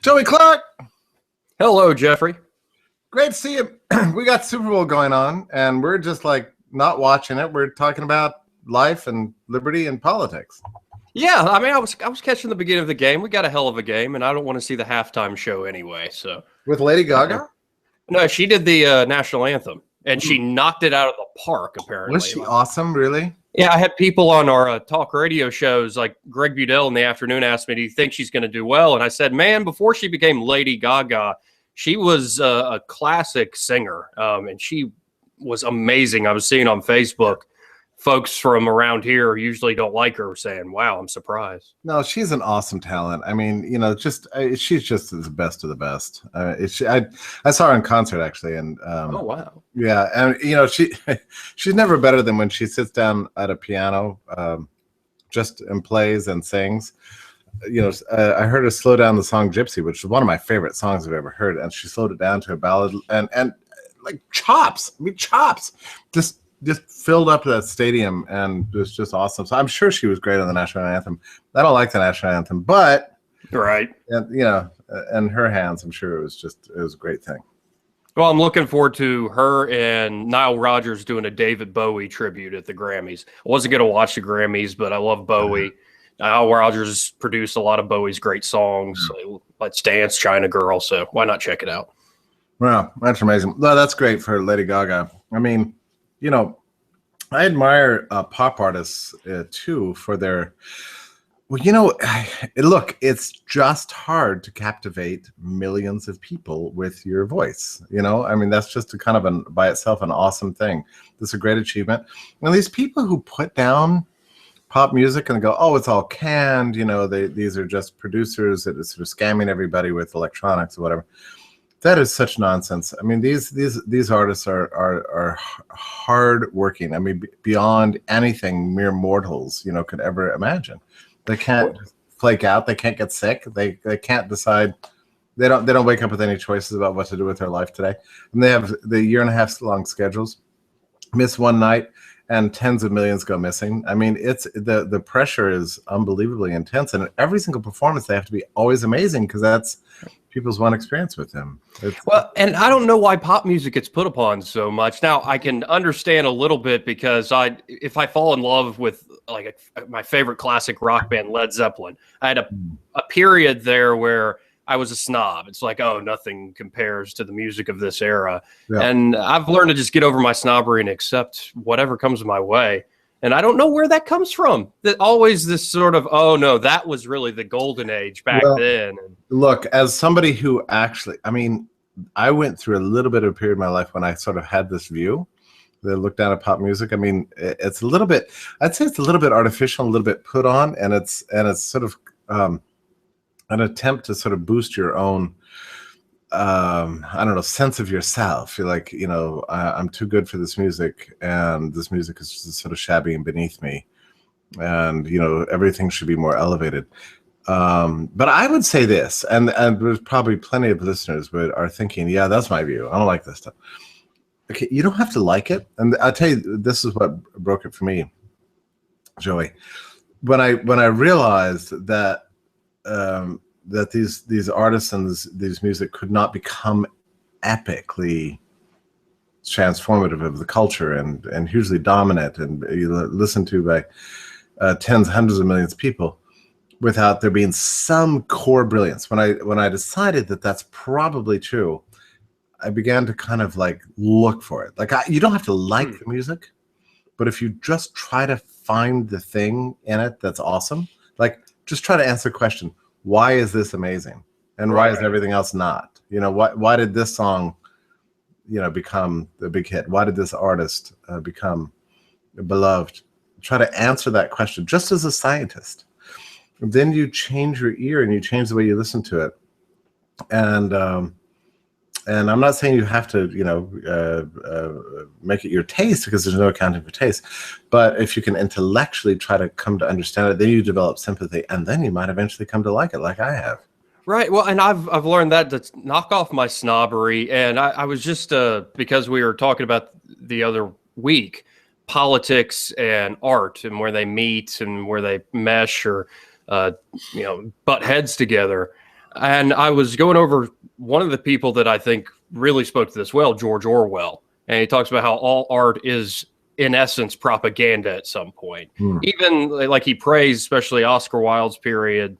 Joey Clark. Hello, Jeffrey. Great to see you. We got Super Bowl going on, and we're just like not watching it. We're talking about life and liberty and politics. Yeah, I mean, I was catching the beginning of the game. We got a hell of a game, and I don't want to see the halftime show anyway. So with Lady Gaga? No, she did the national anthem, and she knocked it out of the park. Apparently, was she awesome? Really? Yeah, I had people on our talk radio shows, like Greg Budell in the afternoon, asked me, "Do you think she's going to do well?" And I said, "Man, before she became Lady Gaga, she was a classic singer, and she was amazing." I was seeing on Facebook, folks from around here usually don't like her, saying, "Wow, I'm surprised." No, she's an awesome talent. I mean, you know, she's just the best of the best. I saw her in concert actually, and oh wow, yeah, and you know, she's never better than when she sits down at a piano, just and plays and sings. You know, I heard her slow down the song "Gypsy," which is one of my favorite songs I've ever heard, and she slowed it down to a ballad, and like chops. I mean, chops. Just filled up that stadium, and it was just awesome. So I'm sure she was great on the national anthem. I don't like the national anthem, but right, and, you know, in her hands, I'm sure it was a great thing. Well, I'm looking forward to her and Nile Rodgers doing a David Bowie tribute at the Grammys. I wasn't going to watch the Grammys, but I love Bowie. Nile Rodgers produced a lot of Bowie's great songs, like Let's Dance, China Girl, so why not check it out? Wow, that's amazing. No, that's great for Lady Gaga. I mean, you know, I admire pop artists too for their, well, you know, look, it's just hard to captivate millions of people with your voice. You know, I mean, that's just a kind of by itself an awesome thing. That's a great achievement. And these people who put down pop music and go, oh, it's all canned, you know, these are just producers that are sort of scamming everybody with electronics or whatever. That is such nonsense. I mean, these artists are hard working. I mean, beyond anything mere mortals, you know, could ever imagine. They can't flake out. They can't get sick. They can't decide. They don't wake up with any choices about what to do with their life today. And they have the year-and-a-half long schedules. Miss one night, and tens of millions go missing. I mean, it's the pressure is unbelievably intense, and every single performance they have to be always amazing because that's people's one experience with them. Well, and I don't know why pop music gets put upon so much. Now, I can understand a little bit because if I fall in love with like my favorite classic rock band, Led Zeppelin, I had a period there where I was a snob. It's like, oh, nothing compares to the music of this era. Yeah. And I've learned to just get over my snobbery and accept whatever comes my way. And I don't know where that comes from. That always this sort of, oh no, that was really the golden age back then. Look, as somebody who actually, I mean, I went through a little bit of a period in my life when I sort of had this view that looked down at pop music. I mean, it's a little bit, I'd say it's a little bit artificial, a little bit put on, and it's sort of an attempt to sort of boost your own, I don't know, sense of yourself. You're like, you know, I'm too good for this music, and this music is just sort of shabby and beneath me, and you know, everything should be more elevated. But I would say this, and there's probably plenty of listeners who are thinking, yeah, that's my view. I don't like this stuff. Okay, you don't have to like it, and I'll tell you, this is what broke it for me, Joey. When I realized that that these artists and these music could not become epically transformative of the culture and hugely dominant and listened to by tens, hundreds of millions of people without there being some core brilliance. When I decided that that's probably true, I began to kind of like look for it. Like you don't have to like the music, but if you just try to find the thing in it that's awesome, like just try to answer the question, why is this amazing? And why is everything else not? You know, why did this song, you know, become the big hit? Why did this artist become beloved? Try to answer that question just as a scientist. Then you change your ear and you change the way you listen to it. And I'm not saying you have to, you know, make it your taste, because there's no accounting for taste. But if you can intellectually try to come to understand it, then you develop sympathy, and then you might eventually come to like it, like I have. Right. Well, and I've learned that to knock off my snobbery. And I was just because we were talking about the other week, politics and art and where they meet and where they mesh or you know, butt heads together. And I was going over one of the people that I think really spoke to this well, George Orwell. And he talks about how all art is, in essence, propaganda at some point. Even like he praised, especially Oscar Wilde's period,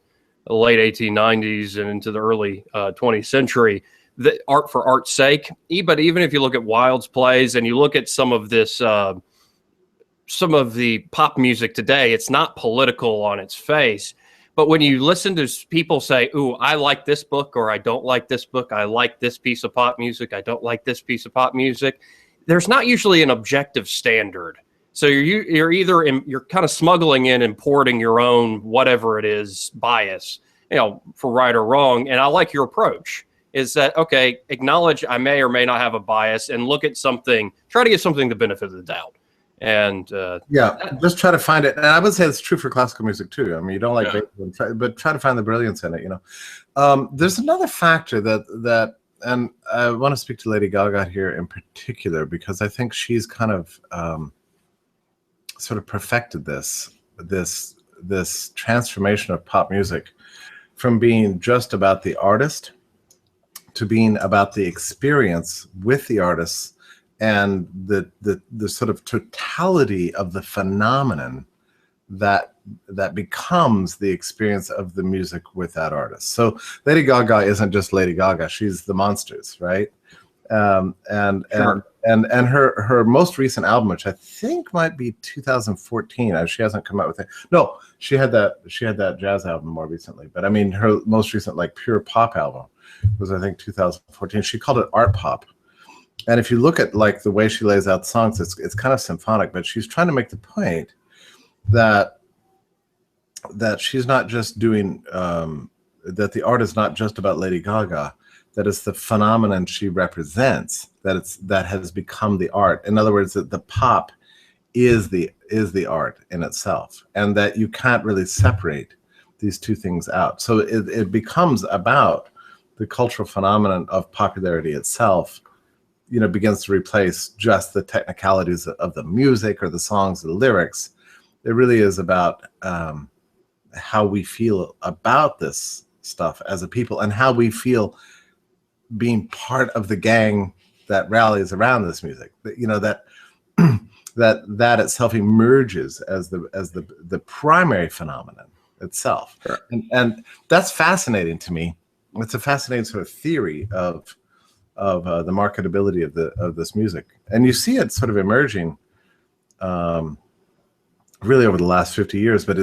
the late 1890s and into the early 20th century, the art for art's sake. But even if you look at Wilde's plays and you look at some of this, some of the pop music today, it's not political on its face. But when you listen to people say, ooh, I like this book, or I don't like this book, I like this piece of pop music, I don't like this piece of pop music, there's not usually an objective standard. So you're either you're kind of smuggling in, importing your own whatever it is bias, for right or wrong. And I like your approach. Is that okay? Acknowledge I may or may not have a bias, and look at something. Try to give something the benefit of the doubt. And just try to find it. And I would say it's true for classical music too. I mean, you don't like Beethoven, but try to find the brilliance in it. There's another factor that, and I want to speak to Lady Gaga here in particular, because I think she's kind of sort of perfected this transformation of pop music from being just about the artist to being about the experience with the artists and the sort of totality of the phenomenon that becomes the experience of the music with that artist. So Lady Gaga isn't just Lady Gaga; she's the monsters, right? And her most recent album, which I think might be 2014, she hasn't come out with it. No, she had that jazz album more recently, but I mean her most recent like pure pop album was I think 2014. She called it art pop. And if you look at like the way she lays out songs, it's kind of symphonic, but she's trying to make the point that she's not just doing that the art is not just about Lady Gaga, that it's the phenomenon she represents, that has become the art. In other words, that the pop is the art in itself, and that you can't really separate these two things out. So it becomes about the cultural phenomenon of popularity itself, begins to replace just the technicalities of the music or the songs or the lyrics. It really is about how we feel about this stuff as a people, and how we feel being part of the gang that rallies around this music. That itself emerges as the primary phenomenon itself. Sure. And that's fascinating to me. It's a fascinating sort of theory of the marketability of this music, and you see it sort of emerging really over the last 50 years. But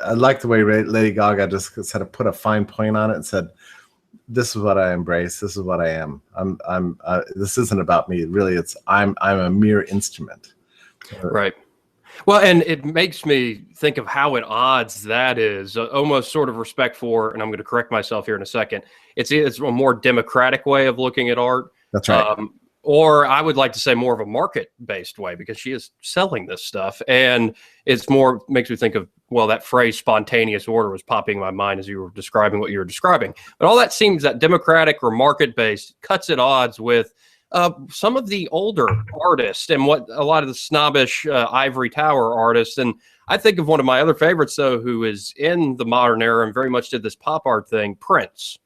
I like the way Lady Gaga just sort of put a fine point on it and said, "This is what I embrace. This is what I am. This isn't about me. Really, I'm a mere instrument." Right. Well, and it makes me think of how at odds that is, almost sort of respect for, and I'm going to correct myself here in a second, it's a more democratic way of looking at art. That's right. Or I would like to say more of a market-based way, because she is selling this stuff. And makes me think of, well, that phrase spontaneous order was popping in my mind as you were describing what you were describing. But all that seems that democratic or market-based cuts at odds with some of the older artists and what a lot of the snobbish ivory tower artists. And I think of one of my other favorites, though, who is in the modern era and very much did this pop art thing, Prince.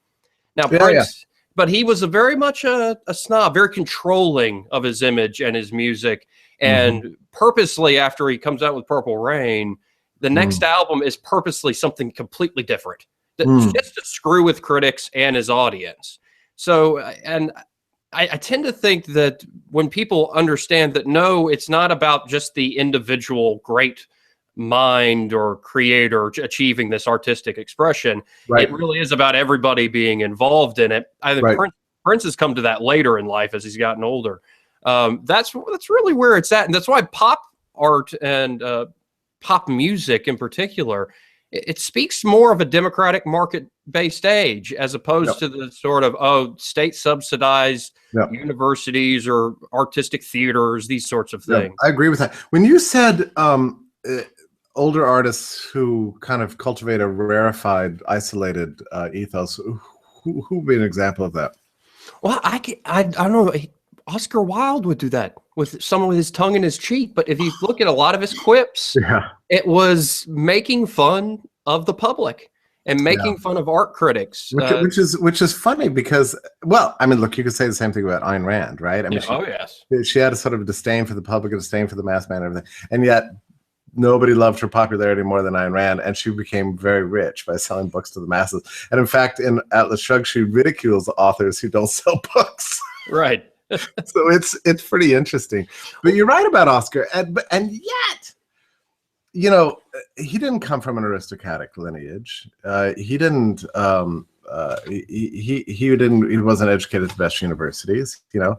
Now, Prince, but he was very much a snob, very controlling of his image and his music. And purposely, after he comes out with Purple Rain, the next album is purposely something completely different, just to screw with critics and his audience. So, and I tend to think that when people understand that, no, it's not about just the individual great mind or creator achieving this artistic expression. Right. It really is about everybody being involved in it. I think Prince has come to that later in life as he's gotten older. That's really where it's at. And that's why pop art and pop music in particular, it speaks more of a democratic market-based age, as opposed to the sort of, state-subsidized universities or artistic theaters, these sorts of things. I agree with that. When you said older artists who kind of cultivate a rarefied, isolated ethos, who would be an example of that? Well, I don't know. Oscar Wilde would do that with someone with his tongue in his cheek. But if you look at a lot of his quips, it was making fun of the public. and making fun of art critics. Which is funny because, well, I mean, look, you could say the same thing about Ayn Rand, right? I mean, she had a sort of disdain for the public, a disdain for the mass man, and everything, and yet nobody loved her popularity more than Ayn Rand, and she became very rich by selling books to the masses. And in fact, in Atlas Shrugged, she ridicules authors who don't sell books. Right. So it's pretty interesting. But you're right about Oscar, and yet, you know, he didn't come from an aristocratic lineage. He didn't. He wasn't educated at the best universities. You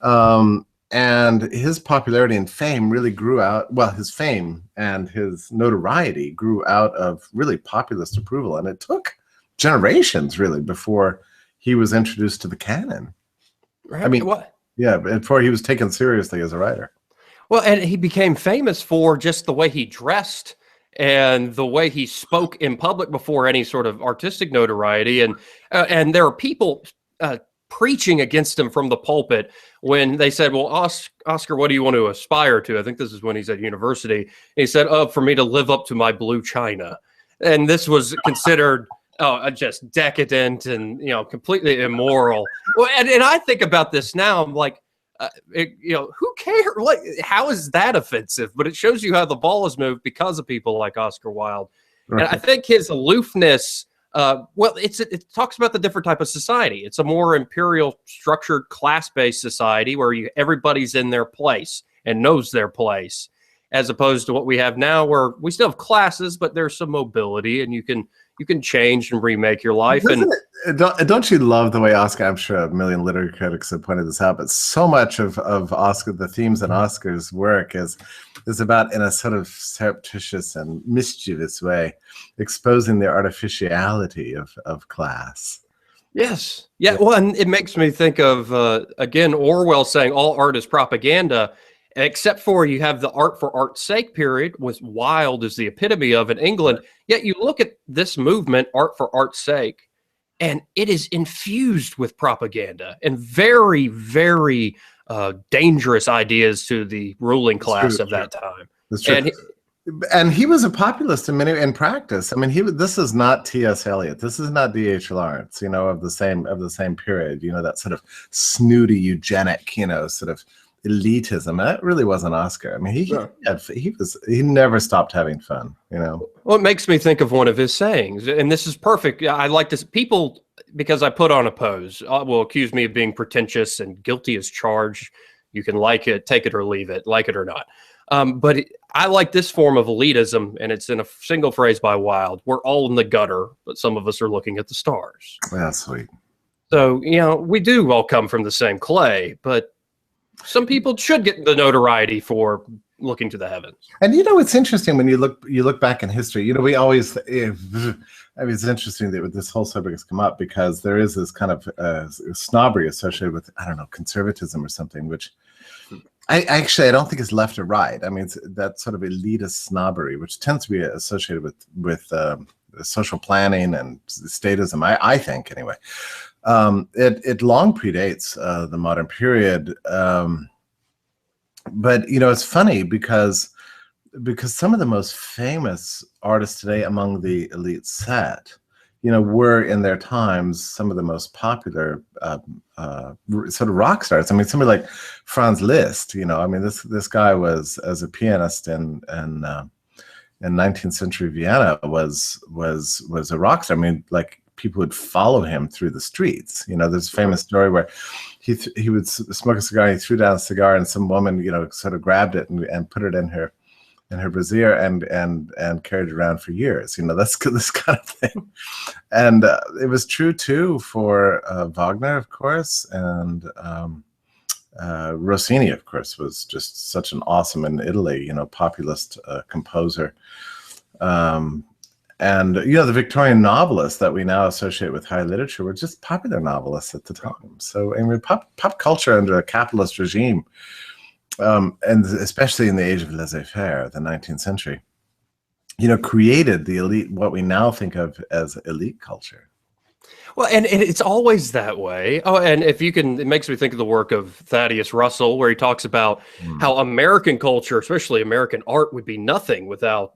know. And his popularity and fame really grew out, well, his fame and his notoriety grew out of really populist approval. And it took generations, really, before he was introduced to the canon. Right. I mean, what? Yeah, before he was taken seriously as a writer. Well, and he became famous for just the way he dressed and the way he spoke in public before any sort of artistic notoriety. And there are people preaching against him from the pulpit when they said, well, Oscar, what do you want to aspire to? I think this is when he's at university. And he said, oh, for me to live up to my blue china. And this was considered just decadent and, you know, completely immoral. Well, and I think about this now, I'm like, you know, who cares? Like, how is that offensive? But it shows you how the ball has moved because of people like Oscar Wilde. Right. And I think his aloofness, well, it talks about the different type of society. It's a more imperial, structured, class-based society where everybody's in their place and knows their place, as opposed to what we have now, where we still have classes, but there's some mobility, and you can change and remake your life. Don't you love the way Oscar? I'm sure a million literary critics have pointed this out, but so much of Oscar, the themes in Oscar's work is about, in a sort of surreptitious and mischievous way, exposing the artificiality of class. Yes. Yeah. Well, and it makes me think of, again, Orwell saying all art is propaganda, except for you have the art for art's sake period, with Wilde is the epitome of in England. Yet you look at this movement, art for art's sake, and it is infused with propaganda and very, very dangerous ideas to the ruling class of that time. That's true. And he was a populist in practice. I mean, this is not T.S. Eliot. This is not D.H. Lawrence, you know, of the same period. You know, that sort of snooty eugenic, you know, sort of elitism. That really wasn't Oscar. I mean, he never stopped having fun, you know. Well, it makes me think of one of his sayings, and this is perfect. I like this. People, because I put on a pose, will accuse me of being pretentious and guilty as charged. You can like it, take it or leave it, like it or not. But I like this form of elitism, and it's in a single phrase by Wilde. We're all in the gutter, but some of us are looking at the stars. That's sweet. So, you know, we do all come from the same clay, but some people should get the notoriety for looking to the heavens. And you know, it's interesting when you look back in history. You know, we always. I mean, it's interesting that this whole subject has come up because there is this kind of snobbery associated with, I don't know, conservatism or something, which I don't think is left or right. I mean, it's that sort of elitist snobbery, which tends to be associated with social planning and statism. I think anyway. It long predates the modern period, but you know, it's funny because some of the most famous artists today among the elite set, you know, were in their times some of the most popular sort of rock stars. I mean, somebody like Franz Liszt, you know, I mean, this guy was, as a pianist in 19th century Vienna, was a rock star. I mean, like, people would follow him through the streets. You know, there's a famous story where he would smoke a cigar, he threw down a cigar, and some woman, you know, sort of grabbed it and put it in her brassiere and carried it around for years. You know, that's this kind of thing. And it was true too for Wagner, of course, and Rossini, of course, was just such an awesome, in Italy, you know, populist composer. And, you know, the Victorian novelists that we now associate with high literature were just popular novelists at the time. So, I mean, pop culture under a capitalist regime, and especially in the age of laissez-faire, the 19th century, you know, created the elite, what we now think of as elite culture. Well, and it's always that way. Oh, and if you can, it makes me think of the work of Thaddeus Russell, where he talks about how American culture, especially American art, would be nothing without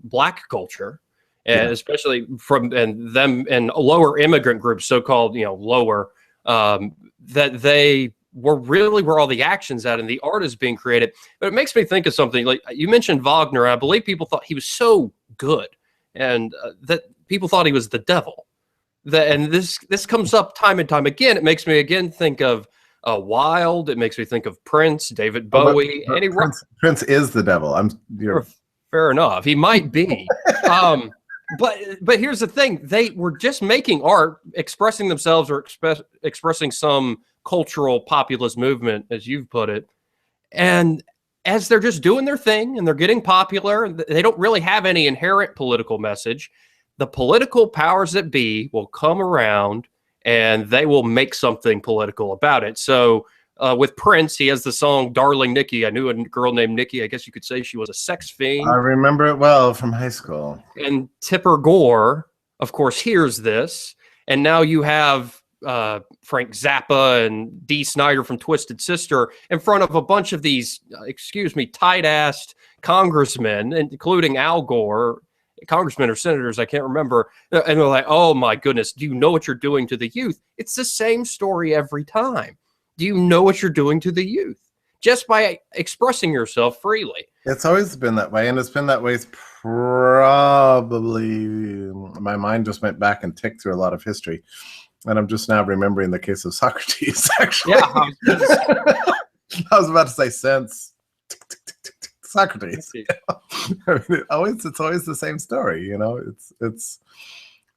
Black culture. and especially from them and lower immigrant groups, so-called, lower, that they were really where all the action's at and the art is being created. But it makes me think of something like you mentioned Wagner. I believe people thought he was so good, and that people thought he was the devil. And this comes up time and time again. It makes me again think of Wilde. It makes me think of Prince, David Bowie. Prince is the devil. Fair enough. He might be. But here's the thing. They were just making art, expressing themselves or expressing some cultural populist movement, as you've put it. And as they're just doing their thing and they're getting popular, they don't really have any inherent political message. The political powers that be will come around and they will make something political about it. So with Prince, he has the song Darling Nikki. I knew a girl named Nikki. I guess you could say she was a sex fiend. I remember it well from high school. And Tipper Gore, of course, hears this. And now you have Frank Zappa and Dee Snider from Twisted Sister in front of a bunch of these, tight-assed congressmen, including Al Gore, congressmen or senators, I can't remember. And they're like, oh my goodness, do you know what you're doing to the youth? It's the same story every time. Do you know what you're doing to the youth? Just by expressing yourself freely. It's always been that way, and it's been that way probably, my mind just went back and ticked through a lot of history. And I'm just now remembering the case of Socrates, actually. Yeah, I was about to say since Socrates. I mean, it's always the same story,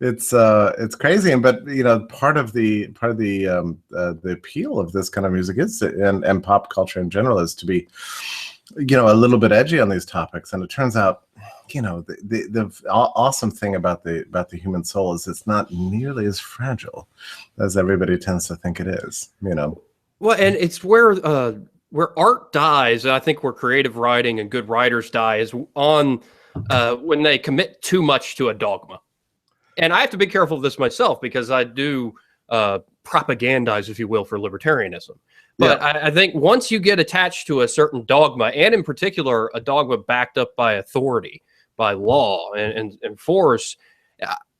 It's crazy, but part of the appeal of this kind of music is and pop culture in general is to be, a little bit edgy on these topics. And it turns out, the awesome thing about the human soul is it's not nearly as fragile as everybody tends to think it is. Well, and it's where art dies, and I think where creative writing and good writers die is on when they commit too much to a dogma. And I have to be careful of this myself because I do propagandize, if you will, for libertarianism. But I think once you get attached to a certain dogma, and in particular, a dogma backed up by authority, by law and force,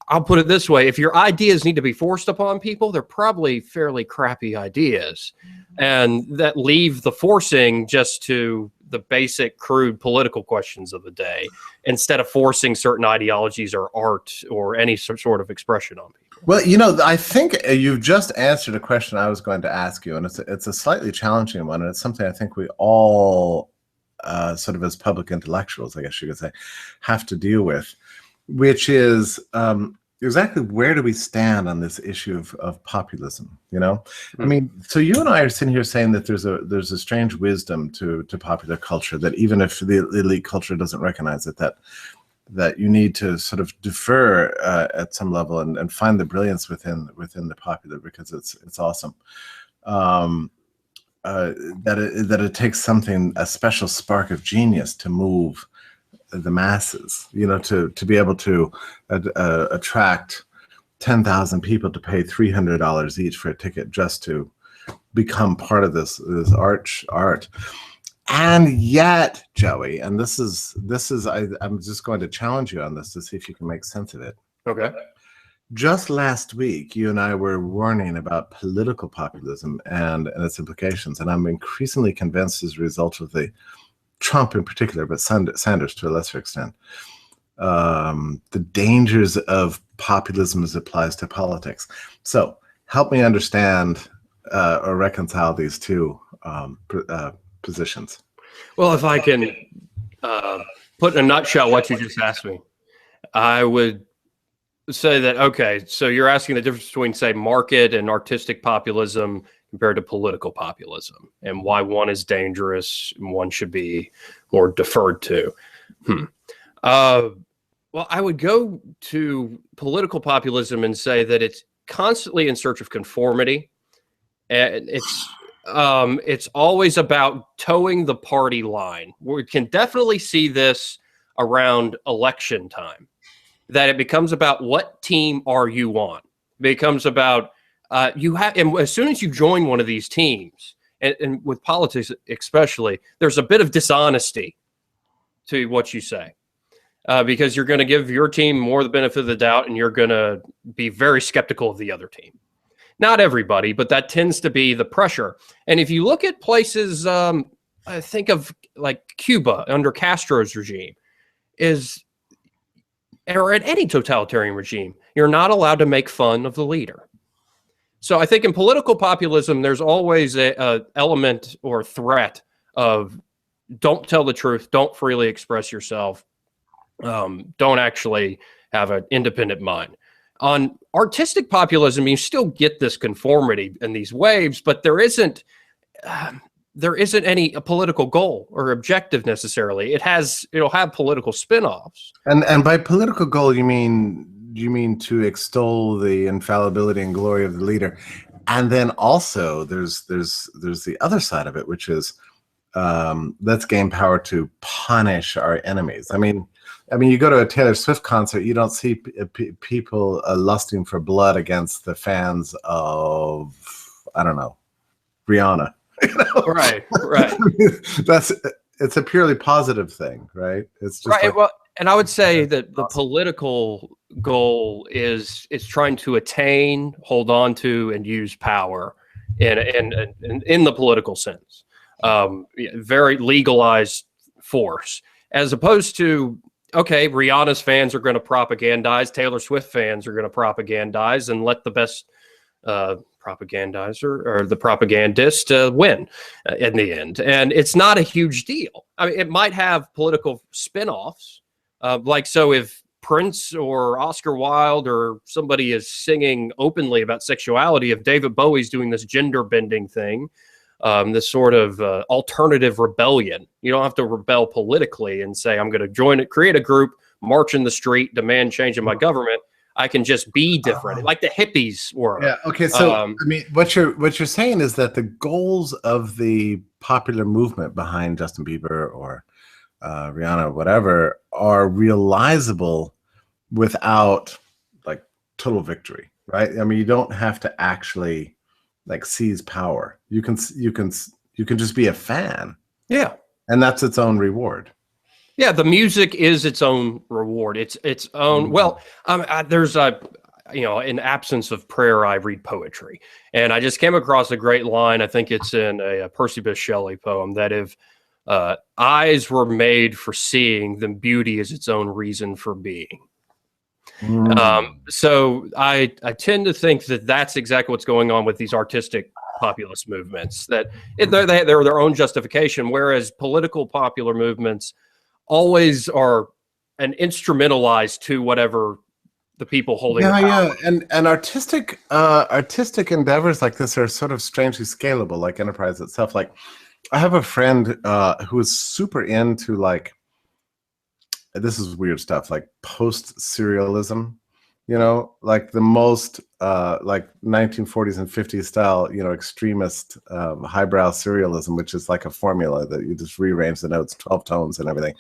I'll put it this way. If your ideas need to be forced upon people, they're probably fairly crappy ideas. And that leave the forcing just to the basic, crude political questions of the day, instead of forcing certain ideologies or art or any sort of expression on people. Well, I think you've just answered a question I was going to ask you, and it's a slightly challenging one, and it's something I think we all, sort of as public intellectuals, I guess you could say, have to deal with, which is exactly where do we stand on this issue of populism? I mean, so you and I are sitting here saying that there's a strange wisdom to popular culture, that even if the elite culture doesn't recognize it, that you need to sort of defer at some level and find the brilliance within the popular, because it's awesome. That it takes a special spark of genius to move the masses, to be able to attract 10,000 people to pay $300 each for a ticket just to become part of this art. And yet, Joey, and this is I'm just going to challenge you on this to see if you can make sense of it. Okay. Just last week, you and I were warning about political populism and its implications, and I'm increasingly convinced as a result of the Trump in particular, but Sanders to a lesser extent, the dangers of populism as it applies to politics. So help me understand or reconcile these two positions. Well, if I can put in a nutshell what you just asked me, I would say that, okay, so you're asking the difference between, say, market and artistic populism compared to political populism, and why one is dangerous and one should be more deferred to. Well, I would go to political populism and say that it's constantly in search of conformity, and it's always about towing the party line. We can definitely see this around election time, that it becomes about what team are you on. It becomes about and as soon as you join one of these teams, and with politics especially, there's a bit of dishonesty to what you say. because you're going to give your team more the benefit of the doubt, and you're going to be very skeptical of the other team. Not everybody, but that tends to be the pressure. And if you look at places, I think of like Cuba under Castro's regime, or at any totalitarian regime, you're not allowed to make fun of the leader. So I think in political populism, there's always a element or threat of don't tell the truth, don't freely express yourself, don't actually have an independent mind. On artistic populism, you still get this conformity and these waves, but there isn't any political goal or objective necessarily. It'll have political spin-offs. And by political goal, you mean to extol the infallibility and glory of the leader, and then also there's the other side of it, which is let's gain power to punish our enemies. I mean, you go to a Taylor Swift concert, you don't see people lusting for blood against the fans of, I don't know, Rihanna. You know? Right. It's a purely positive thing, right? It's just right. Well, and I would say that the political goal is trying to attain, hold on to, and use power in the political sense. Very legalized force, as opposed to, okay, Rihanna's fans are going to propagandize, Taylor Swift fans are going to propagandize, and let the best propagandizer or the propagandist win in the end. And it's not a huge deal. I mean, it might have political spin-offs, like so if Prince or Oscar Wilde or somebody is singing openly about sexuality, if David Bowie's doing this gender bending thing, this sort of alternative rebellion. You don't have to rebel politically and say, I'm going to create a group, march in the street, demand change in my government. I can just be different, like the hippies were. Yeah. Okay. So, I mean, what you're saying is that the goals of the popular movement behind Justin Bieber or Rihanna, or whatever, are realizable without like total victory, right? I mean, you don't have to actually like seize power. You can just be a fan. Yeah. And that's its own reward. Yeah, the music is its own reward. It's its own. Well, there's in absence of prayer, I read poetry, and I just came across a great line. I think it's in a Percy Bysshe Shelley poem that if eyes were made for seeing, then beauty is its own reason for being. So I tend to think that that's exactly what's going on with these artistic populist movements. That they're their own justification, whereas political popular movements always are and instrumentalized to whatever the people holding power. Yeah, and artistic endeavors like this are sort of strangely scalable, like enterprise itself. Like, I have a friend who is super into, like, this is weird stuff, like post-serialism, like the most like 1940s and 50s style, extremist highbrow serialism, which is like a formula that you just rearrange the notes, 12 tones and everything,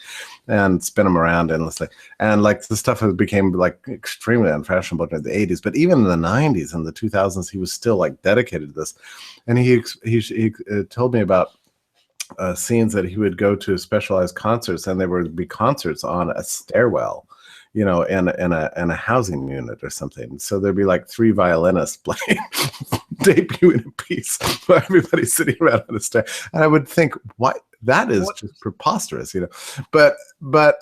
and spin them around endlessly. And like the stuff that became like extremely unfashionable in the 80s, but even in the 90s and the 2000s, he was still like dedicated to this. And he told me about scenes that he would go to specialized concerts, and there would be concerts on a stairwell, in a housing unit or something. So there'd be like 3 violinists playing, debuting a piece while everybody's sitting around on a stair. And I would think, what? That is just preposterous, But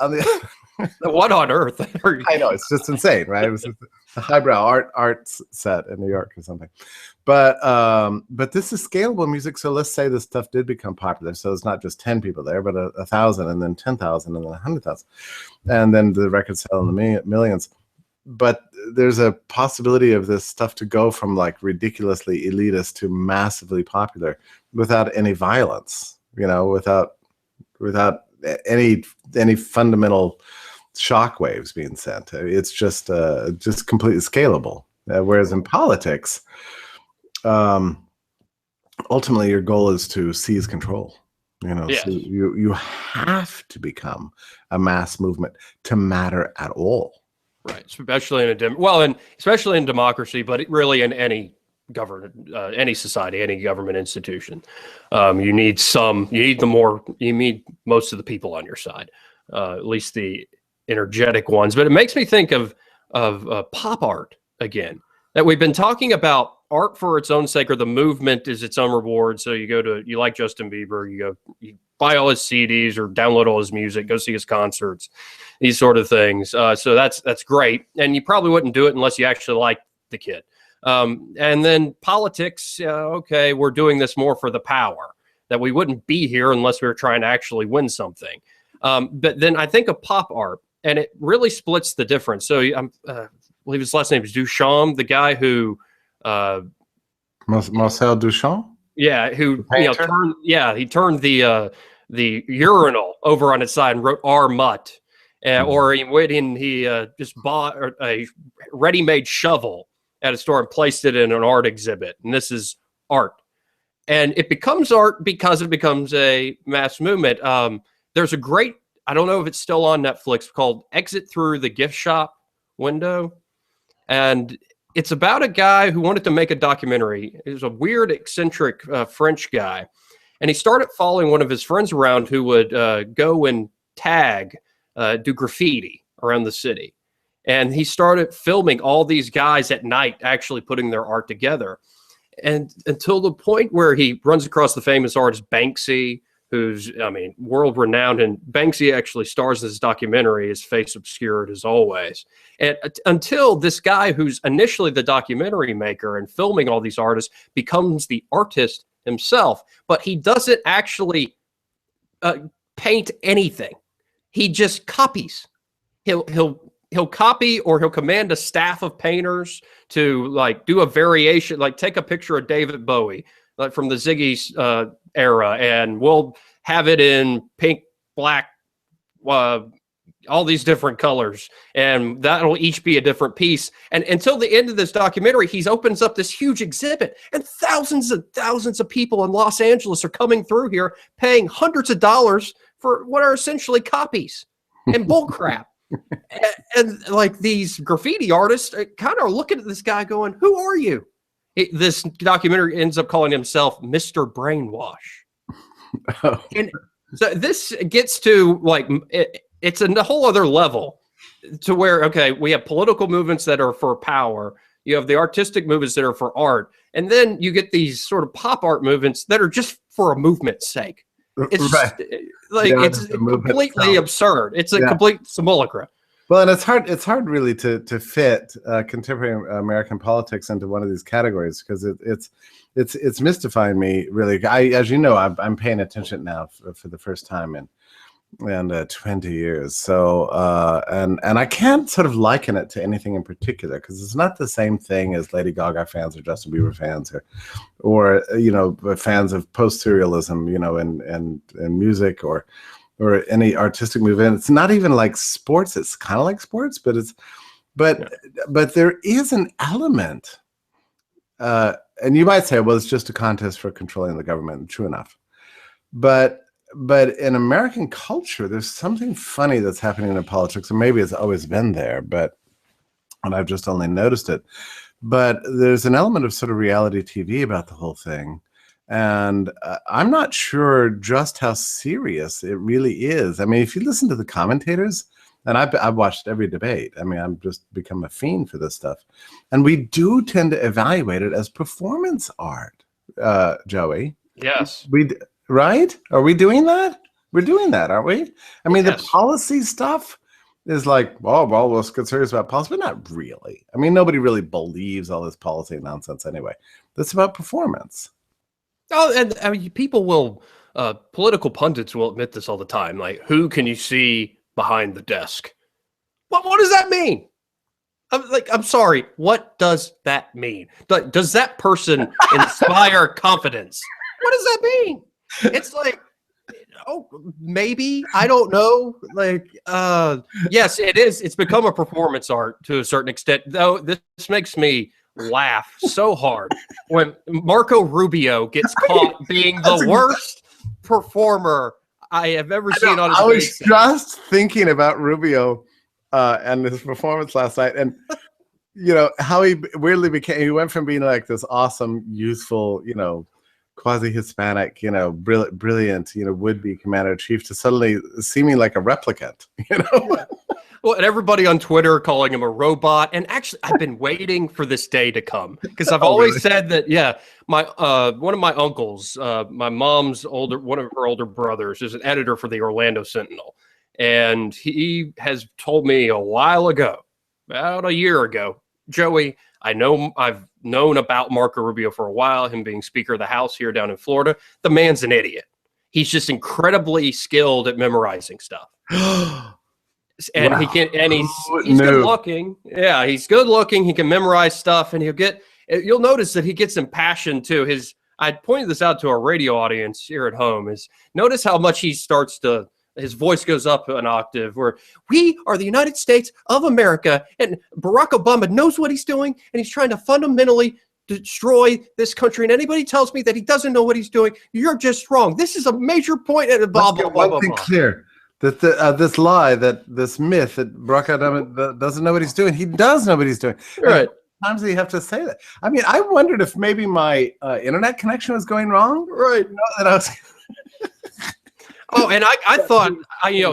on the what on earth? I know, it's just insane, right? It was a highbrow art set in New York or something. But this is scalable music. So let's say this stuff did become popular. So it's not just 10 people there, but 1,000, and then 10,000, and then 100,000, and then the records sell in the millions. But there's a possibility of this stuff to go from like ridiculously elitist to massively popular without any violence, without any fundamental shockwaves being sent. It's just completely scalable. Whereas in politics, ultimately your goal is to seize control. Yes. So you have to become a mass movement to matter at all. Right, especially especially in democracy, but really in any government, any society, any government institution, you need most of the people on your side, at least the energetic ones. But it makes me think of pop art again. That we've been talking about art for its own sake, or the movement is its own reward. So you like Justin Bieber, you buy all his CDs or download all his music, go see his concerts, these sort of things. So that's great. And you probably wouldn't do it unless you actually like the kid. And then politics, okay, we're doing this more for the power, that we wouldn't be here unless we were trying to actually win something. But then I think of pop art, and it really splits the difference. So I believe his last name is Duchamp, the guy who Marcel Duchamp. Yeah, who he turned the urinal over on its side and wrote "R Mutt," or he went in, he just bought a ready-made shovel at a store and placed it in an art exhibit, and this is art. And it becomes art because it becomes a mass movement. There's a great, I don't know if it's still on Netflix, called Exit Through the Gift Shop Window. And it's about a guy who wanted to make a documentary. He was a weird, eccentric French guy. And he started following one of his friends around who would go and tag, do graffiti around the city. And he started filming all these guys at night actually putting their art together. And until the point where he runs across the famous artist Banksy, who's, world renowned. And Banksy actually stars in this documentary, his face obscured as always. And until this guy who's initially the documentary maker and filming all these artists becomes the artist himself, but he doesn't actually paint anything. He just copies. He'll copy, or he'll command a staff of painters to like do a variation, like take a picture of David Bowie, like from the Ziggy era, and we'll have it in pink, black, all these different colors, and that'll each be a different piece. And until the end of this documentary, he opens up this huge exhibit, and thousands of people in Los Angeles are coming through here, paying hundreds of dollars for what are essentially copies and bull crap. and like these graffiti artists kind of are looking at this guy going, who are you? This documentary ends up calling himself Mr. Brainwash. Oh. And so this gets to like, it's a whole other level to where, okay, we have political movements that are for power. You have the artistic movements that are for art. And then you get these sort of pop art movements that are just for a movement's sake. It's right. It's completely absurd. It's a complete simulacra. Well, and it's hard really to fit contemporary American politics into one of these categories, because it's mystifying me really. As you know, I'm paying attention now for the first time in 20 years. So and I can't sort of liken it to anything in particular, because it's not the same thing as Lady Gaga fans or Justin Bieber fans or fans of post-serialism, in music or any artistic movement. It's not even like sports. It's kind of like sports, but there is an element, and you might say, well, it's just a contest for controlling the government. True enough, but in American culture, there's something funny that's happening in politics, and maybe it's always been there, and I've just only noticed it. But there's an element of sort of reality TV about the whole thing. And I'm not sure just how serious it really is. I mean, if you listen to the commentators, and I've watched every debate. I mean, I've just become a fiend for this stuff. And we do tend to evaluate it as performance art, Joey. Yes. Right? Are we doing that? We're doing that, aren't we? I mean, yes. The policy stuff is like, oh, well, let's get serious about policy, but not really. I mean, nobody really believes all this policy nonsense anyway. That's about performance. Oh, and I mean, people will, political pundits will admit this all the time. Like, who can you see behind the desk? What does that mean? I'm sorry. What does that mean? Does that person inspire confidence? What does that mean? It's like, oh, maybe, I don't know. Like, yes, it is. It's become a performance art to a certain extent, though. This makes me laugh so hard when Marco Rubio gets caught being the worst performer I have ever seen on a debate. I was just thinking about Rubio and his performance last night, and how he weirdly became. He went from being like this awesome, youthful, quasi-Hispanic, brilliant, would-be commander-in-chief to suddenly seeming like a replicant, Well, and everybody on Twitter calling him a robot. And actually, I've been waiting for this day to come because I've always really? said that. Yeah, my one of my uncles, my mom's one of her older brothers, is an editor for the Orlando Sentinel, and he has told me a while ago, about a year ago, Joey, I've known about Marco Rubio for a while, him being Speaker of the House here down in Florida. The man's an idiot. He's just incredibly skilled at memorizing stuff. And Wow. he can, and he's No. good looking. Yeah, he's good looking. He can memorize stuff, and you'll notice that he gets impassioned too. I pointed this out to our radio audience here at home, is notice how much his voice goes up an octave, where we are the United States of America, and Barack Obama knows what he's doing, and he's trying to fundamentally destroy this country. And anybody tells me that he doesn't know what he's doing, you're just wrong. This is a major point. And blah, blah, blah, one thing blah. clear. That this myth that Barack Obama doesn't know what he's doing. He does know what he's doing. Right. Sometimes you have to say that. I mean, I wondered if maybe my internet connection was going wrong. Right. You know, that I was. Oh, and I thought,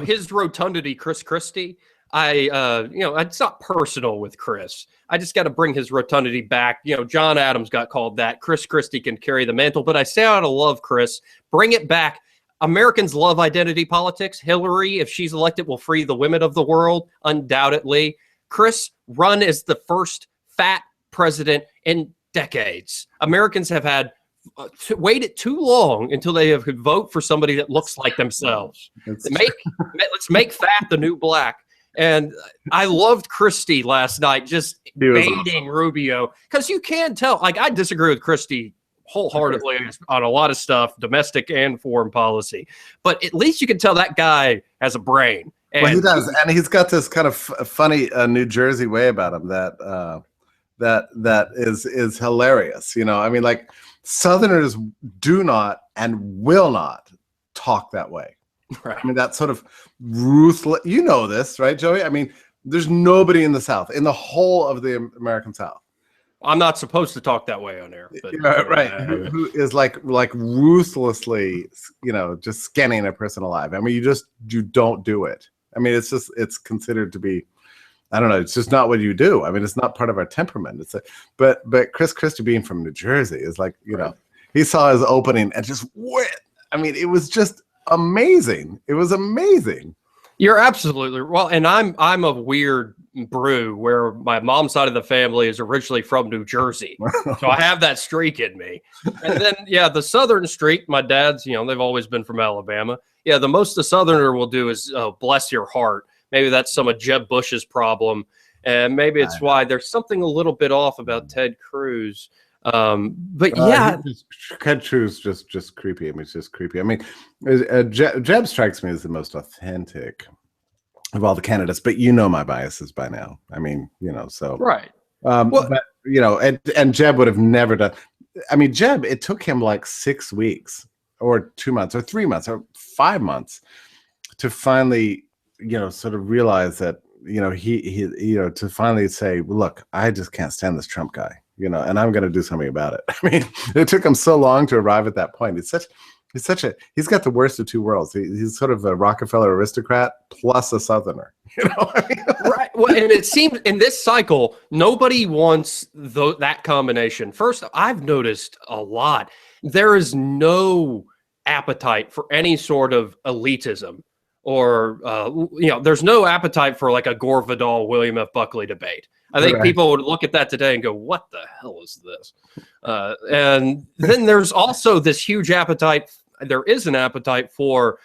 his rotundity, Chris Christie. It's not personal with Chris. I just got to bring his rotundity back. John Adams got called that. Chris Christie can carry the mantle, but I say out of love, Chris, bring it back. Americans love identity politics. Hillary, if she's elected, will free the women of the world, undoubtedly. Chris, run as the first fat president in decades. Americans have waited too long until they could vote for somebody that looks like themselves. Let's make fat the new black. And I loved Christie last night, just baiting Rubio, because you can tell. Like, I disagree with Christie wholeheartedly on a lot of stuff, domestic and foreign policy, but at least you can tell that guy has a brain. And well, he does, and he's got this kind of funny New Jersey way about him that is hilarious. I mean, like, Southerners do not and will not talk that way. Right. I mean, that sort of ruthless. You know this, right, Joey? I mean, there's nobody in the South, in the whole of the American South. I'm not supposed to talk that way on air, but right. Who is like ruthlessly, just scanning a person alive. I mean, you don't do it. I mean, it's considered to be, I don't know. It's just not what you do. I mean, it's not part of our temperament. But Chris Christie, being from New Jersey, is like, he saw his opening and just went. I mean, it was just amazing. It was amazing. You're absolutely well, and I'm a weird brew where my mom's side of the family is originally from New Jersey, so I have that streak in me. And then, the Southern streak. My dad's, they've always been from Alabama. Yeah, the most a Southerner will do is bless your heart. Maybe that's some of Jeb Bush's problem, and maybe it's why there's something a little bit off about Ted Cruz. But Ted Cruz just creepy. I mean, it's just creepy. I mean, Jeb strikes me as the most authentic of all the candidates, but my biases by now. I mean, so right. But and Jeb would have never done. I mean, Jeb, it took him like 6 weeks or 2 months or 3 months or 5 months to finally, sort of realize that, he to finally say, look, I just can't stand this Trump guy. And I'm going to do something about it. I mean, it took him so long to arrive at that point. He's got the worst of two worlds. He's sort of a Rockefeller aristocrat plus a Southerner. Right. Well, and it seems in this cycle, nobody wants that combination. First, I've noticed a lot. There is no appetite for any sort of elitism, or there's no appetite for like a Gore Vidal, William F. Buckley debate. I think people would look at that today and go, what the hell is this? And then there's also this huge appetite. There is an appetite for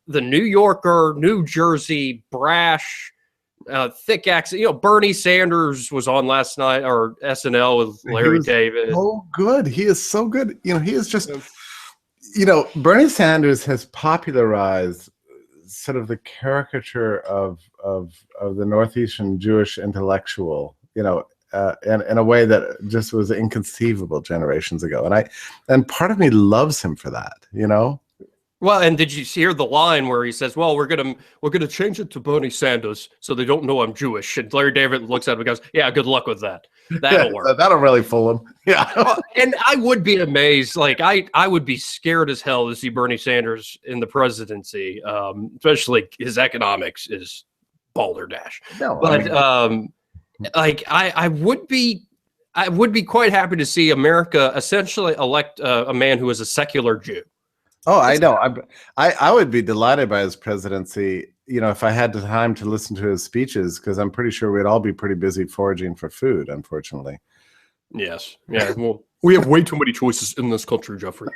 the New Yorker, New Jersey, brash, thick accent. Bernie Sanders was on last night, or SNL with Larry David. Oh, good. He is so good. He is just, Bernie Sanders has popularized sort of the caricature of the Northeastern Jewish intellectual, in a way that just was inconceivable generations ago. And part of me loves him for that, Well, and did you hear the line where he says, "Well, we're gonna change it to Bernie Sanders so they don't know I'm Jewish"? And Larry David looks at him and goes, "Yeah, good luck with that. That'll work. That'll really fool him." Yeah. And I would be amazed. Like I would be scared as hell to see Bernie Sanders in the presidency, especially his economics is balderdash. No, I But mean, like I would be quite happy to see America essentially elect a man who is a secular Jew. oh, I know. I would be delighted by his presidency, if I had the time to listen to his speeches, because I'm pretty sure we'd all be pretty busy foraging for food, unfortunately. Yes. Yeah. Well, we have way too many choices in this country, Jeffrey.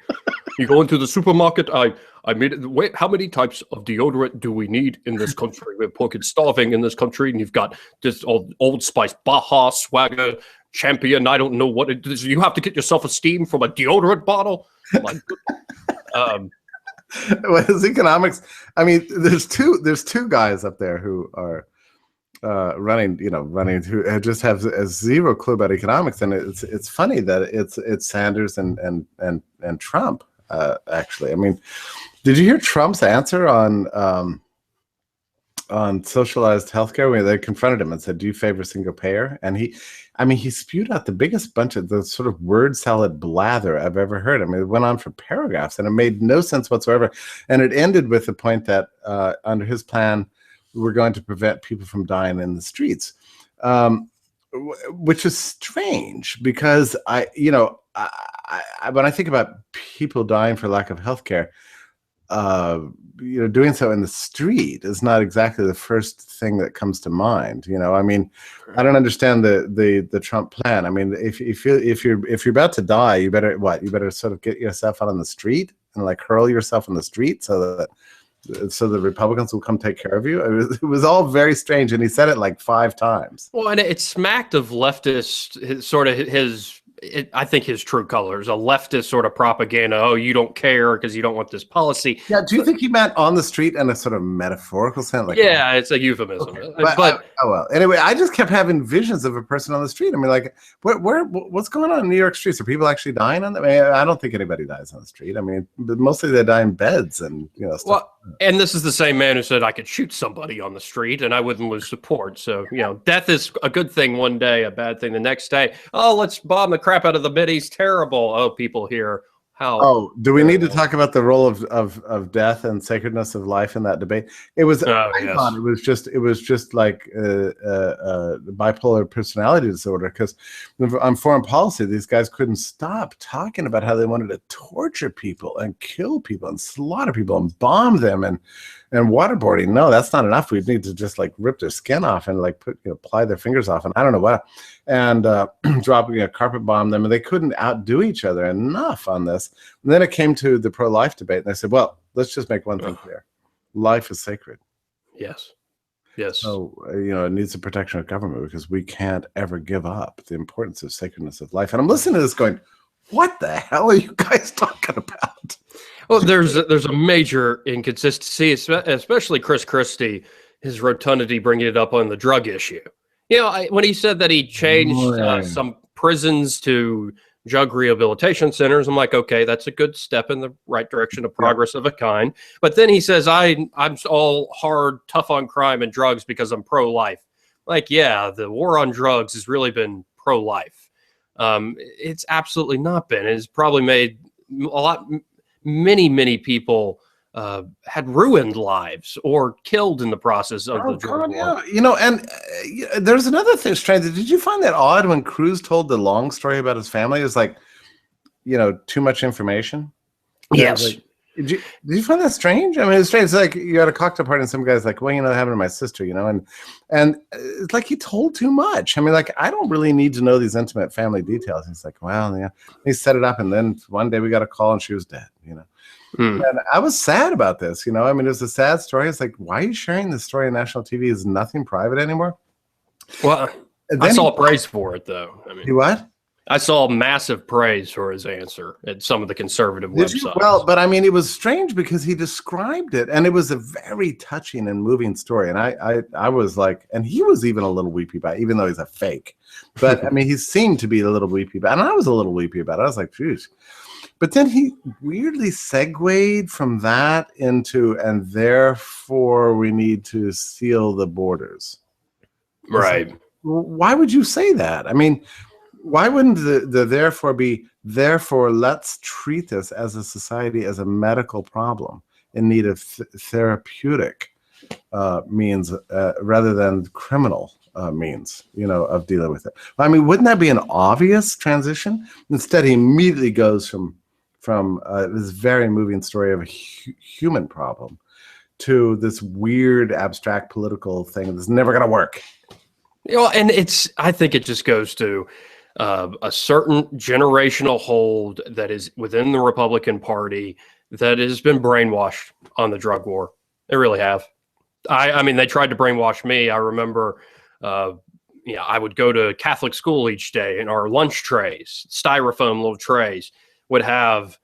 You go into the supermarket. I made it. Wait, how many types of deodorant do we need in this country? We're fucking starving in this country, and you've got this Old Spice, Baja, Swagger, Champion. I don't know what it is. You have to get yourself a steam from a deodorant bottle. Like, Well, his economics. I mean, there's two guys up there who are running who just have a zero clue about economics, and it's funny that it's Sanders and Trump. Actually, I mean, did you hear Trump's answer on socialized healthcare when they confronted him and said, "Do you favor single payer?" And he spewed out the biggest bunch of the sort of word salad blather I've ever heard. I mean, it went on for paragraphs and it made no sense whatsoever. And it ended with the point that under his plan, we're going to prevent people from dying in the streets, which is strange because when I think about people dying for lack of healthcare, doing so in the street is not exactly the first thing that comes to mind. I mean, I don't understand the Trump plan. I mean, if you're about to die, you better sort of get yourself out on the street and like hurl yourself on the street so the Republicans will come take care of you. It was all very strange, and he said it like 5 times. well, and it smacked of leftist, I think his true colors, a leftist sort of propaganda. Oh, you don't care because you don't want this policy. Yeah, do you think he meant on the street in a sort of metaphorical sense? Like, yeah, it's a euphemism. Okay. But oh well. Anyway, I just kept having visions of a person on the street. I mean, like, what's going on in New York streets? Are people actually dying on them? I mean, I don't think anybody dies on the street. I mean, but mostly they die in beds and stuff. Well, and this is the same man who said I could shoot somebody on the street and I wouldn't lose support. So, death is a good thing one day, a bad thing the next day. Oh, let's bomb the crap out of the Middies. Terrible. Oh, people here. How? Oh, do we need to talk about the role of death and sacredness of life in that debate? It was. I thought it was just like bipolar personality disorder, because on foreign policy, these guys couldn't stop talking about how they wanted to torture people and kill people and slaughter people and bomb them and waterboarding. No, that's not enough. We need to just like rip their skin off and like ply their fingers off and I don't know what, and dropping a carpet bomb them, and they couldn't outdo each other enough on this. And then it came to the pro-life debate, and they said, well, let's just make one thing clear. Life is sacred. Yes. So, it needs the protection of government because we can't ever give up the importance of sacredness of life. And I'm listening to this going, what the hell are you guys talking about? Well, there's a major inconsistency, especially Chris Christie, his rotundity bringing it up on the drug issue. When he said that he changed some prisons to drug rehabilitation centers, I'm like, okay, that's a good step in the right direction, a progress of a kind. But then he says, I'm all hard, tough on crime and drugs because I'm pro-life. Like, yeah, the war on drugs has really been pro-life. It's absolutely not been. It's probably made many people had ruined lives or killed in the process of the drug war. And there's another thing strange. Did you find that odd when Cruz told the long story about his family? It was like, too much information. Yes. Like, did you find that strange? I mean, it's strange. It's like you're at a cocktail party and some guy's like, well, that happened to my sister, and it's like he told too much. I mean, like, I don't really need to know these intimate family details. He's like, well, yeah, he set it up, and then one day we got a call and she was dead, And I was sad about this, I mean, it was a sad story. It's like, why are you sharing this story on national TV? Is nothing private anymore? Well, I saw praise for it, though. I mean, you what? I saw massive praise for his answer at some of the conservative websites. Well, but I mean, it was strange because he described it, and it was a very touching and moving story. And I was like, and he was even a little weepy about it, even though he's a fake. But I mean, he seemed to be a little weepy about it, and I was a little weepy about it. I was like, geez. But then he weirdly segued from that into, and therefore we need to seal the borders. Right. Like, why would you say that? I mean, why wouldn't the therefore be, therefore let's treat this as a society as a medical problem in need of therapeutic means rather than criminal means, of dealing with it. I mean, wouldn't that be an obvious transition? Instead, he immediately goes from this very moving story of a human problem to this weird abstract political thing that's never going to work. And I think it just goes to a certain generational hold that is within the Republican Party that has been brainwashed on the drug war. They really have. I mean, they tried to brainwash me. I remember, I would go to Catholic school each day, and our lunch trays, styrofoam little trays, would have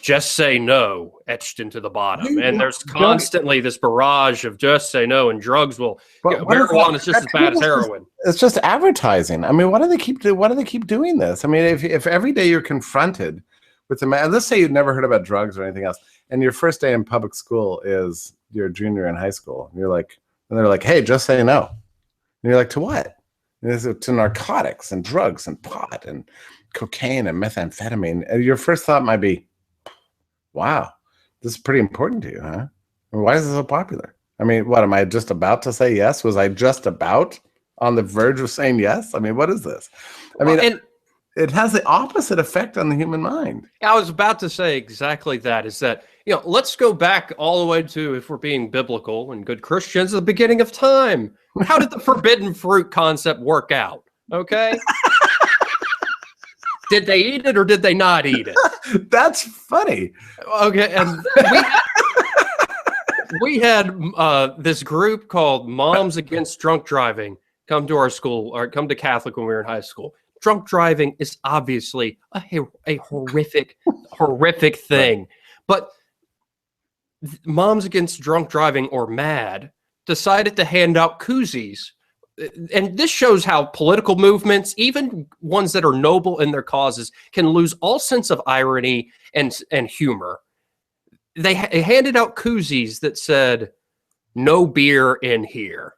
"Just Say No" etched into the bottom. And there's constantly this barrage of "Just Say No," and drugs will. Marijuana is just as bad as heroin. It's just advertising. I mean, why do they keep doing this? I mean, if every day you're confronted with let's say you've never heard about drugs or anything else, and your first day in public school is your junior in high school, and they're like, "Hey, just say no," and you're like, "To what?" And it's to narcotics and drugs and pot and cocaine and methamphetamine. And your first thought might be, wow, this is pretty important to you, huh? Why is this so popular? I mean, what, am I just about to say yes? Was I just about on the verge of saying yes? I mean, what is this? I mean, it has the opposite effect on the human mind. I was about to say exactly that, is that, let's go back all the way to, if we're being biblical and good Christians, the beginning of time. How did the forbidden fruit concept work out? Okay. Did they eat it or did they not eat it? That's funny. Okay. And we had this group called Moms Against Drunk Driving come to our school, or come to Catholic when we were in high school. Drunk driving is obviously a horrific thing. Right. But Moms Against Drunk Driving, or MAD, decided to hand out koozies. And this shows how political movements, even ones that are noble in their causes, can lose all sense of irony and humor. They handed out koozies that said, "No beer in here."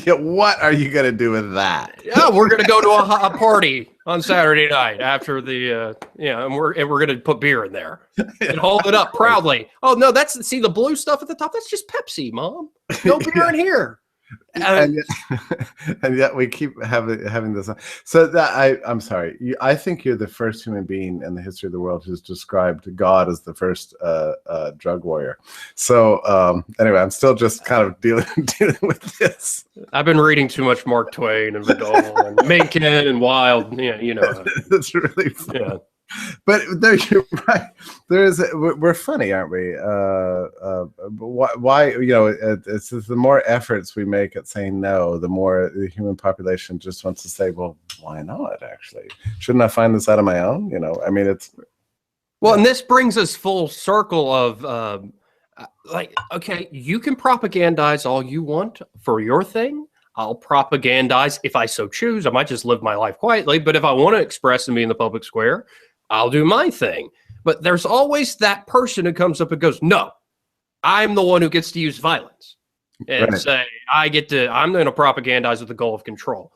Yeah, what are you going to do with that? Yeah, we're going to go to a party on Saturday night after the, and we're going to put beer in there and hold it up proudly. Oh, no, see the blue stuff at the top? That's just Pepsi, Mom. No beer in here. And yet we keep having this. So I'm sorry. I think you're the first human being in the history of the world who's described God as the first drug warrior. So anyway, I'm still just kind of dealing with this. I've been reading too much Mark Twain and Vidal and Mencken and Wilde. Yeah, It's really fun. Yeah. But you're right. We're funny, aren't we? Why? It's the more efforts we make at saying no, the more the human population just wants to say, well, why not? Actually, shouldn't I find this out on my own? I mean, it's well, and this brings us full circle of okay, you can propagandize all you want for your thing. I'll propagandize if I so choose. I might just live my life quietly, but if I want to express and be in the public square, I'll do my thing. But there's always that person who comes up and goes, "No, I'm the one who gets to use violence," and say, I'm going to propagandize with the goal of control.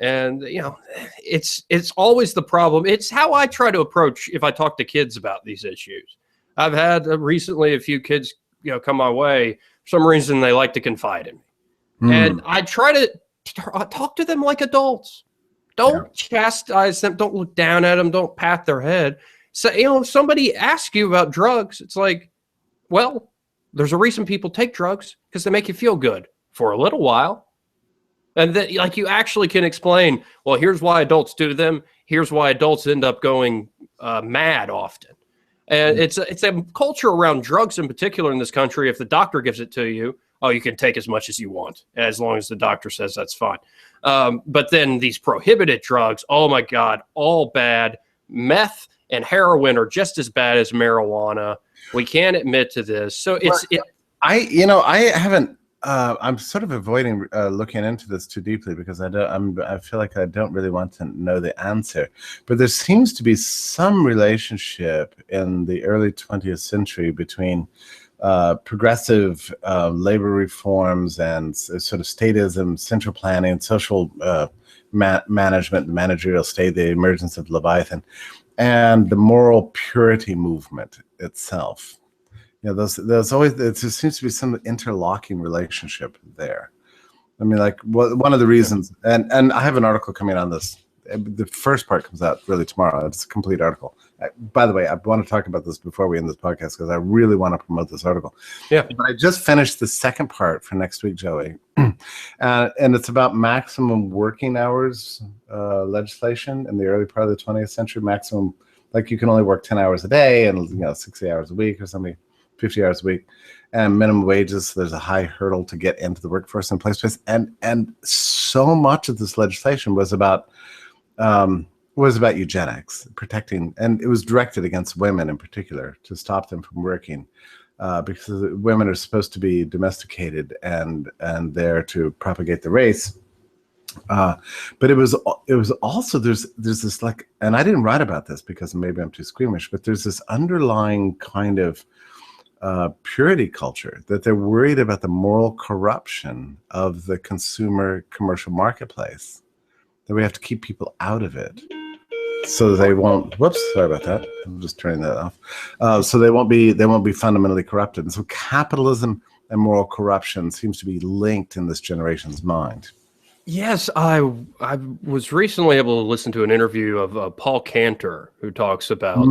And, it's always the problem. It's how I try to approach if I talk to kids about these issues. I've had recently a few kids, come my way. For some reason, they like to confide in me. And I try to talk to them like adults. Don't chastise them. Don't look down at them. Don't pat their head. So, if somebody asks you about drugs, it's like, well, there's a reason people take drugs, because they make you feel good for a little while. And then, you actually can explain, well, here's why adults do them. Here's why adults end up going mad often. And it's a culture around drugs in particular in this country. If the doctor gives it to you, you can take as much as you want, as long as the doctor says that's fine. But then these prohibited drugs, oh my God, all bad. Meth and heroin are just as bad as marijuana. We can't admit to this. So I haven't. I'm sort of avoiding looking into this too deeply, because I feel like I don't really want to know the answer. But there seems to be some relationship in the early 20th century between progressive labor reforms and sort of statism, central planning, social management, managerial state, the emergence of Leviathan, and the moral purity movement itself. there's always, there seems to be some interlocking relationship there. I mean, like, one of the reasons, and I have an article coming on this. The first part comes out really tomorrow. It's a complete article. By the way, I want to talk about this before we end this podcast because I really want to promote this article. Yeah. But I just finished the second part for next week, Joey. And it's about maximum working hours legislation in the early part of the 20th century. Maximum, like, you can only work 10 hours a day and 60 hours a week or something, 50 hours a week. And minimum wages, so there's a high hurdle to get into the workforce in place. And so much of this legislation was about eugenics, protecting, and it was directed against women in particular to stop them from working, because women are supposed to be domesticated and there to propagate the race. But it was also, there's this, like, and I didn't write about this because maybe I'm too squeamish, but there's this underlying kind of purity culture that they're worried about the moral corruption of the consumer commercial marketplace, that we have to keep people out of it so they won't, whoops, sorry about that, I'm just turning that off, so they won't be fundamentally corrupted. And so capitalism and moral corruption seems to be linked in this generation's mind. Yes, I was recently able to listen to an interview of Paul Cantor, who talks about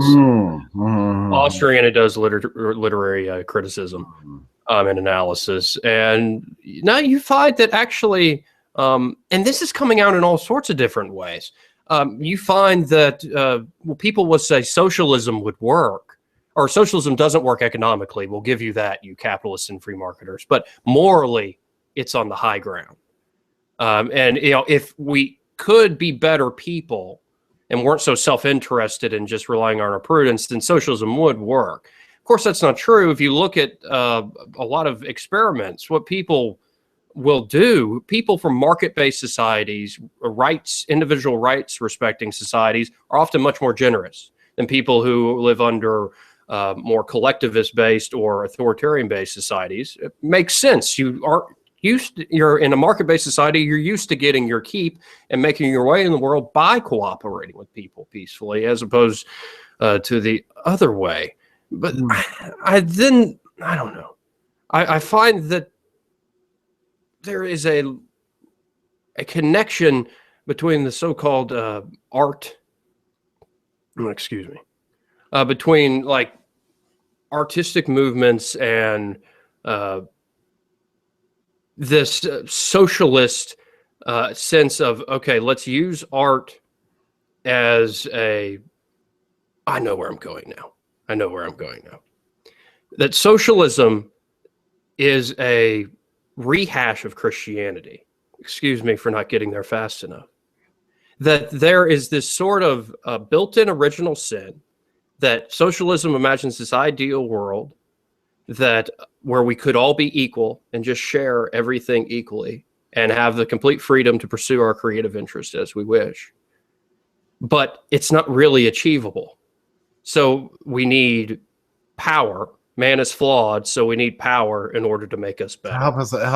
Austrian and does literary criticism and analysis. And now you find that actually, and this is coming out in all sorts of different ways, you find that people will say socialism would work, or socialism doesn't work economically. We'll give you that, you capitalists and free marketers. But morally, it's on the high ground. And, if we could be better people and weren't so self-interested and just relying on our prudence, then socialism would work. Of course, that's not true. If you look at a lot of experiments, what people will do, people from market-based societies, individual rights respecting societies, are often much more generous than people who live under more collectivist-based or authoritarian-based societies. It makes sense. You're in a market-based society, you're used to getting your keep and making your way in the world by cooperating with people peacefully, as opposed to the other way. But I don't know. I find that there is a connection between the so-called art, excuse me, between, like, artistic movements and this socialist sense of, okay, let's use art as I know where I'm going now. That socialism is a rehash of Christianity. Excuse me for not getting there fast enough. That there is this sort of built-in original sin, that socialism imagines this ideal world where we could all be equal and just share everything equally and have the complete freedom to pursue our creative interests as we wish. But it's not really achievable. So we need power. Man is flawed, so we need power in order to make us better. Help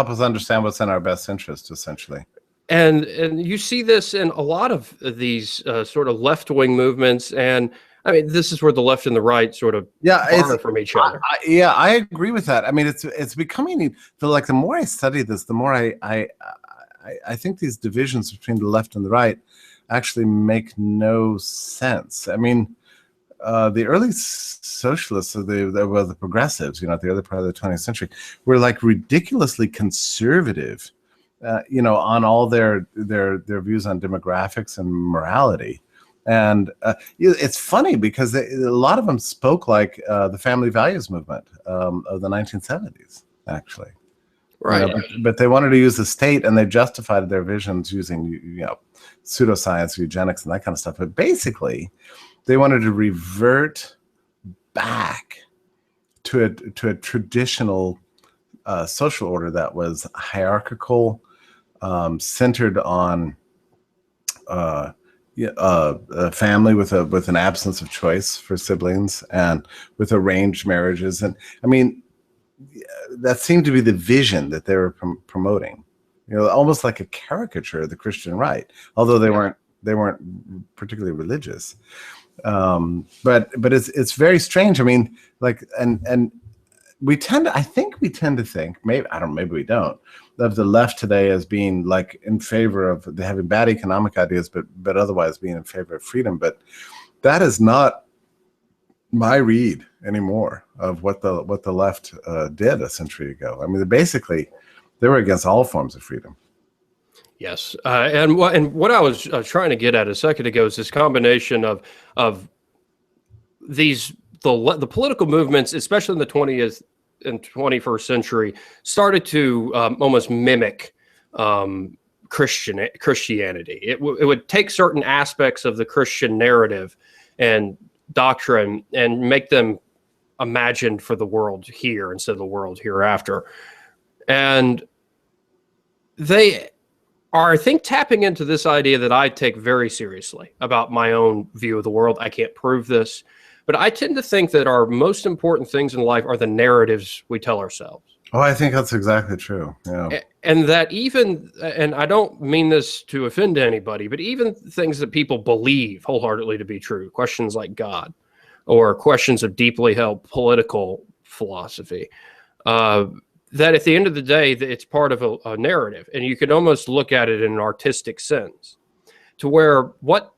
us understand what's in our best interest, essentially. And you see this in a lot of these sort of left-wing movements, and I mean, this is where the left and the right sort of borrow from each other. I agree with that. I mean, it's becoming, the more I study this, the more I think these divisions between the left and the right actually make no sense. I mean, the early socialists, the progressives, at the early part of the 20th century, were like ridiculously conservative, on all their views on demographics and morality. And it's funny because a lot of them spoke like the family values movement of the 1970s, actually. Right. But they wanted to use the state, and they justified their visions using, pseudoscience, eugenics, and that kind of stuff. But basically, they wanted to revert back to a traditional social order that was hierarchical, centered on a family with an absence of choice for siblings, and with arranged marriages. And I mean, that seemed to be the vision that they were promoting, almost like a caricature of the Christian right, although they weren't particularly religious. But it's very strange. I mean, like, and I think we tend to think, maybe we don't, of the left today as being like in favor of having bad economic ideas, but otherwise being in favor of freedom. But that is not my read anymore of what the left did a century ago. I mean, they were against all forms of freedom. Yes, and what I was trying to get at a second ago is this combination of these the political movements, especially in the 20th and 21st century, started to almost mimic Christianity. It would take certain aspects of the Christian narrative and doctrine and make them imagined for the world here instead of the world hereafter. And they are, I think, tapping into this idea that I take very seriously about my own view of the world. I can't prove this, but I tend to think that our most important things in life are the narratives we tell ourselves. Oh, I think that's exactly true. Yeah. And that even, and I don't mean this to offend anybody, but even things that people believe wholeheartedly to be true, questions like God, or questions of deeply held political philosophy, that at the end of the day, it's part of a narrative. And you could almost look at it in an artistic sense, to where what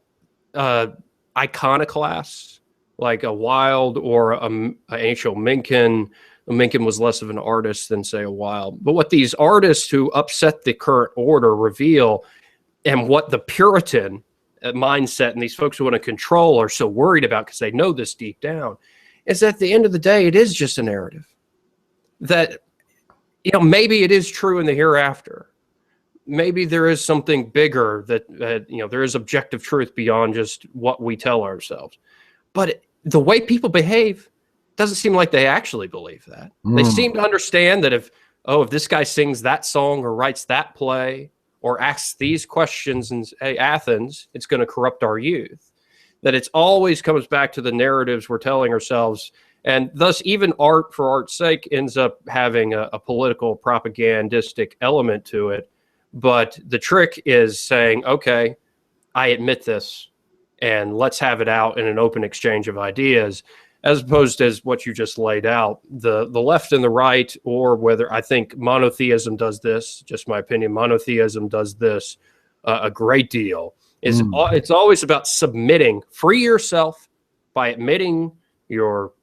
iconoclasts, like a Wilde or a H.L. Mencken was less of an artist than, say, a Wilde. But what these artists who upset the current order reveal, and what the Puritan mindset and these folks who want to control are so worried about, because they know this deep down, is that at the end of the day, it is just a narrative. That, you know, maybe it is true in the hereafter. Maybe there is something bigger that you know, there is objective truth beyond just what we tell ourselves. But the way people behave doesn't seem like they actually believe that. They seem to understand that if this guy sings that song or writes that play or asks these questions in Athens, it's going to corrupt our youth. That it's always comes back to the narratives we're telling ourselves. And thus, even art for art's sake ends up having a political propagandistic element to it. But the trick is saying, okay, I admit this, and let's have it out in an open exchange of ideas, as opposed to what you just laid out, the left and the right, or whether I think monotheism does this, just my opinion, monotheism does this a great deal. It's always about submitting, free yourself by admitting your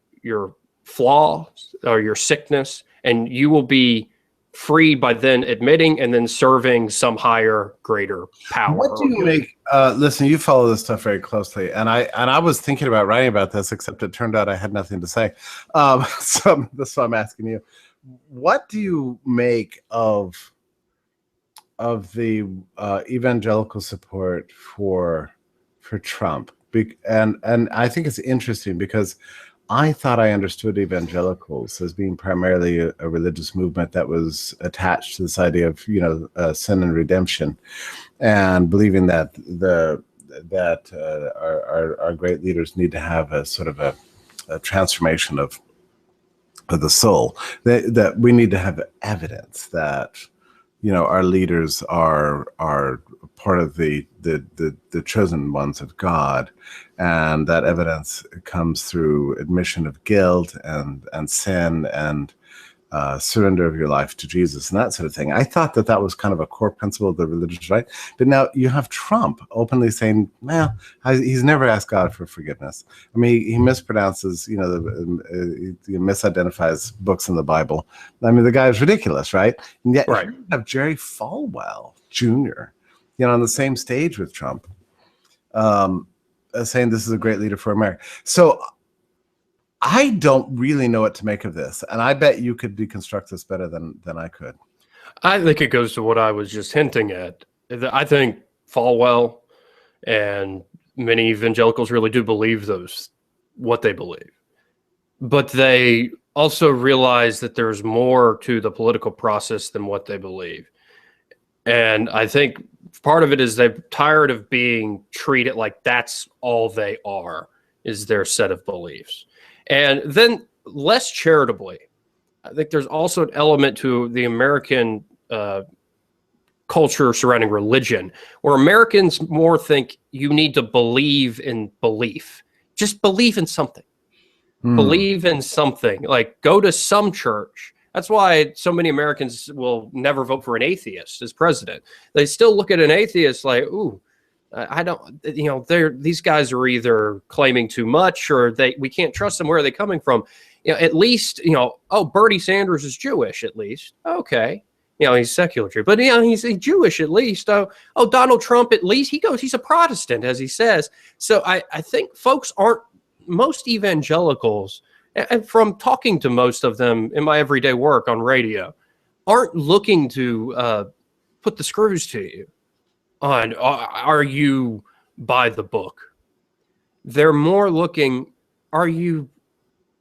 flaws or your sickness, and you will be free by then admitting and then serving some higher, greter power. What do you make? Listen, you follow this stuff very closely, and I was thinking about writing about this, except it turned out I had nothing to say. So that's why I'm asking you. What do you make of the evangelical support for Trump? And I think it's interesting because I thought I understood evangelicals as being primarily a religious movement that was attached to this idea of, you know, sin and redemption, and believing that our great leaders need to have a sort of a transformation of the soul. That we need to have evidence that, you know, our leaders are part of the chosen ones of God, and that evidence comes through admission of guilt and sin and surrender of your life to Jesus and that sort of thing. I thought that was kind of a core principle of the religious right. But now you have Trump openly saying, well, he's never asked God for forgiveness. I mean, he mispronounces, you know, he misidentifies books in the Bible. I mean, the guy is ridiculous, right? And yet right. You have Jerry Falwell Jr., you know, on the same stage with Trump, saying this is a great leader for America. So I don't really know what to make of this, and I bet you could deconstruct this better than I could. I think it goes to what I was just hinting at. I think Falwell and many evangelicals really do believe what they believe, but they also realize that there's more to the political process than what they believe. And I think part of it is they're tired of being treated like that's all they are, is their set of beliefs. And then less charitably, I think there's also an element to the American culture surrounding religion, where Americans more think you need to believe in belief. Just believe in something. Believe in something, like go to some church. That's why so many Americans will never vote for an atheist as president. They still look at an atheist like, ooh, I don't, these guys are either claiming too much or we can't trust them. Where are they coming from? At least, oh, Bernie Sanders is Jewish, at least. Okay. He's secular Jew, but he's Jewish at least. Oh, Donald Trump, at least he's a Protestant, as he says. So I think most evangelicals, and from talking to most of them in my everyday work on radio, aren't looking to put the screws to you on, are you by the book? They're more looking, are you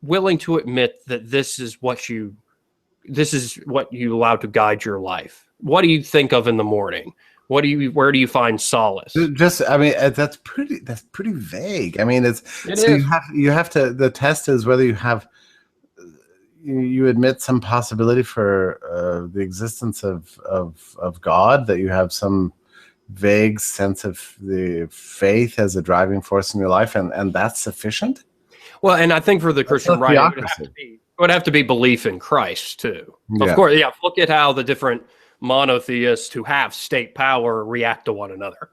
willing to admit that this is what you allow to guide your life? What do you think of in the morning? Where do you find solace? That's pretty vague. I mean, you have to, the test is whether you admit some possibility for the existence of God, that you have some vague sense of the faith as a driving force in your life, and that's sufficient. Well, and I think for the Christian right, it would have to be belief in Christ too. Yeah. Of course, yeah. Look at how the different monotheists who have state power react to one another.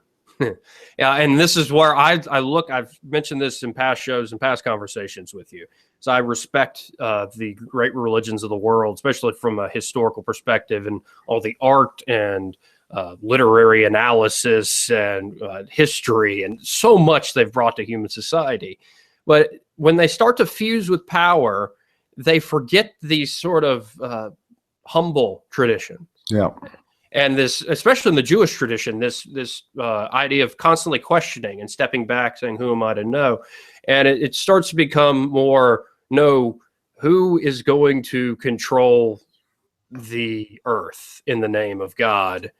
Yeah, and this is where I look. I've mentioned this in past shows and past conversations with you. So I respect the great religions of the world, especially from a historical perspective, and all the art and literary analysis and history, and so much they've brought to human society. But when they start to fuse with power, they forget these sort of humble traditions. Yeah. And this, especially in the Jewish tradition, this idea of constantly questioning and stepping back, saying, who am I to know? And it starts to become more, no, who is going to control the earth in the name of God?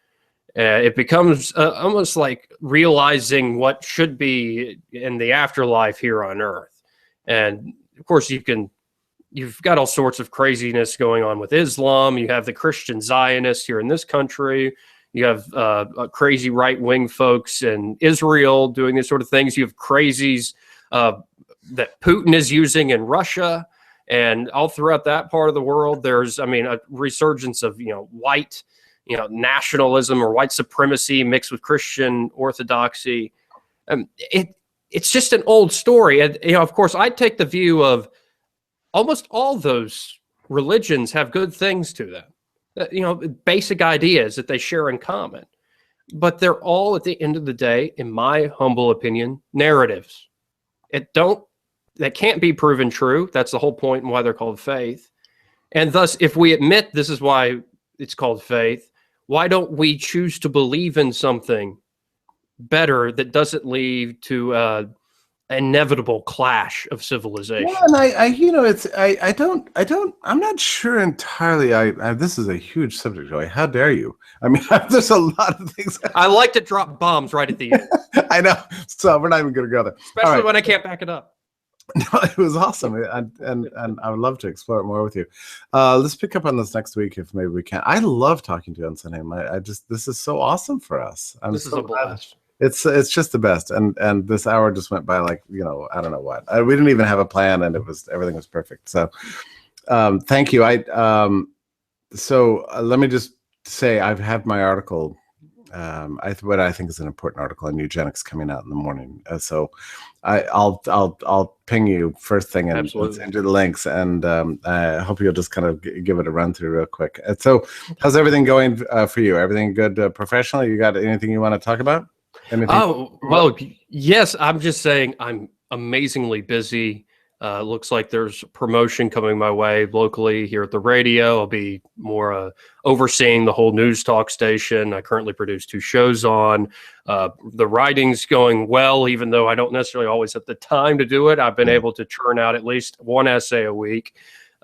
It becomes almost like realizing what should be in the afterlife here on earth. And of course, you've got all sorts of craziness going on with Islam. You have the Christian Zionists here in this country. You have crazy right-wing folks in Israel doing these sort of things. You have crazies that Putin is using in Russia, and all throughout that part of the world, there's, a resurgence of, white, nationalism or white supremacy mixed with Christian orthodoxy. It's just an old story. And, of course, I take the view of almost all those religions have good things to them, basic ideas that they share in common. But they're all, at the end of the day, in my humble opinion, narratives. That can't be proven true. That's the whole point and why they're called faith. And thus, if we admit this is why it's called faith, why don't we choose to believe in something better that doesn't lead to inevitable clash of civilization? Yeah, and I'm not sure entirely. This is a huge subject, Joey. How dare you? There's a lot of things. I like to drop bombs right at the end. I know. So we're not even going to go there. Especially when I can't back it up. No, it was awesome, and I would love to explore it more with you. Let's pick up on this next week if maybe we can. I love talking to you on Sunday. This is so awesome for us. This is a blast. It's just the best, and this hour just went by like I don't know what. We didn't even have a plan, and everything was perfect. So, thank you. So let me just say I've had my article. What I think is an important article on eugenics coming out in the morning. So I'll ping you first thing and send you the links, and I hope you'll just kind of give it a run through real quick. So how's everything going for you? Everything good professionally? You got anything you want to talk about? Anything? Oh, well, yes. I'm just saying I'm amazingly busy. Looks like there's promotion coming my way locally here at the radio. I'll be more overseeing the whole news talk station. I currently produce 2 shows on. The writing's going well, even though I don't necessarily always have the time to do it. I've been able to churn out at least 1 essay a week.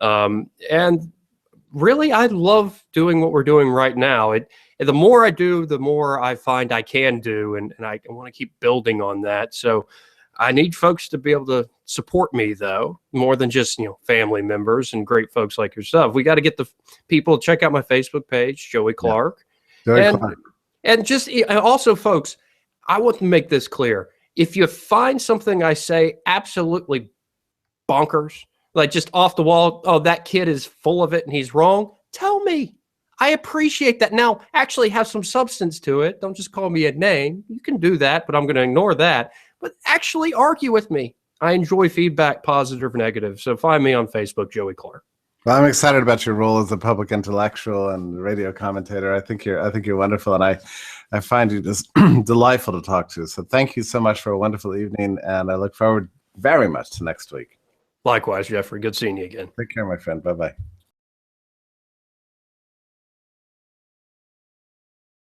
And really, I love doing what we're doing right now. The more I do, the more I find I can do, and I want to keep building on that. So I need folks to be able to support me, though, more than just, family members and great folks like yourself. We got to get the people to check out my Facebook page, Joey Clark. Yeah. And just also, folks, I want to make this clear. If you find something I say absolutely bonkers, like just off the wall, oh, that kid is full of it and he's wrong, tell me. I appreciate that. Now, actually have some substance to it. Don't just call me a name. You can do that, but I'm going to ignore that. But actually argue with me. I enjoy feedback, positive or negative. So find me on Facebook, Joey Clark. Well, I'm excited about your role as a public intellectual and radio commentator. I think you're wonderful, and I find you just delightful to talk to. So thank you so much for a wonderful evening, and I look forward very much to next week. Likewise, Jeffrey. Good seeing you again. Take care, my friend. Bye-bye.